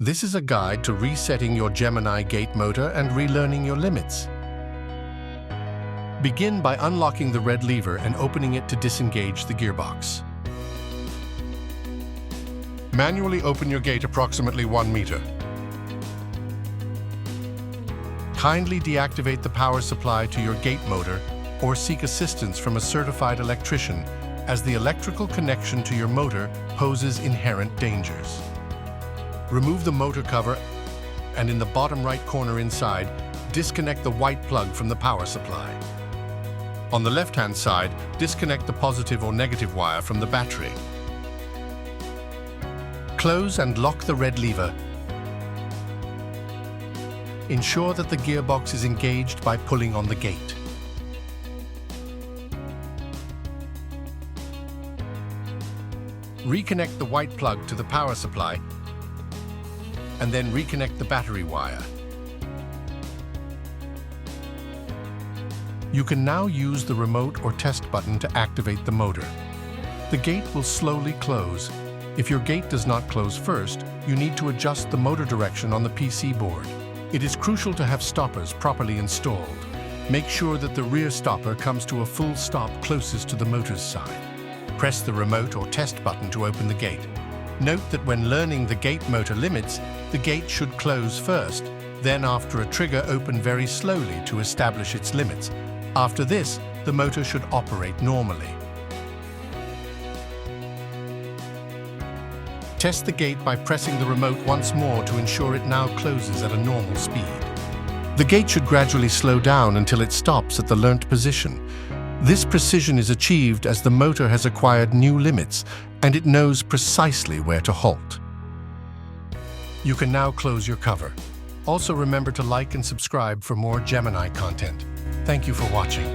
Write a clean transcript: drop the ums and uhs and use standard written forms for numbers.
This is a guide to resetting your GEMINI gate motor and relearning your limits. Begin by unlocking the red lever and opening it to disengage the gearbox. Manually open your gate approximately 1 meter. Kindly deactivate the power supply to your gate motor or seek assistance from a certified electrician, as the electrical connection to your motor poses inherent dangers. Remove the motor cover and in the bottom right corner inside, disconnect the white plug from the power supply. On the left-hand side, disconnect the positive or negative wire from the battery. Close and lock the red lever. Ensure that the gearbox is engaged by pulling on the gate. Reconnect the white plug to the power supply and then reconnect the battery wire. You can now use the remote or test button to activate the motor. The gate will slowly close. If your gate does not close first, you need to adjust the motor direction on the PC board. It is crucial to have stoppers properly installed. Make sure that the rear stopper comes to a full stop closest to the motor's side. Press the remote or test button to open the gate. Note that when learning the gate motor limits, the gate should close first, then after a trigger open very slowly to establish its limits. After this, the motor should operate normally. Test the gate by pressing the remote once more to ensure it now closes at a normal speed. The gate should gradually slow down until it stops at the learnt position. This precision is achieved as the motor has acquired new limits and it knows precisely where to halt. You can now close your cover. Also remember to like and subscribe for more GEMINI content. Thank you for watching.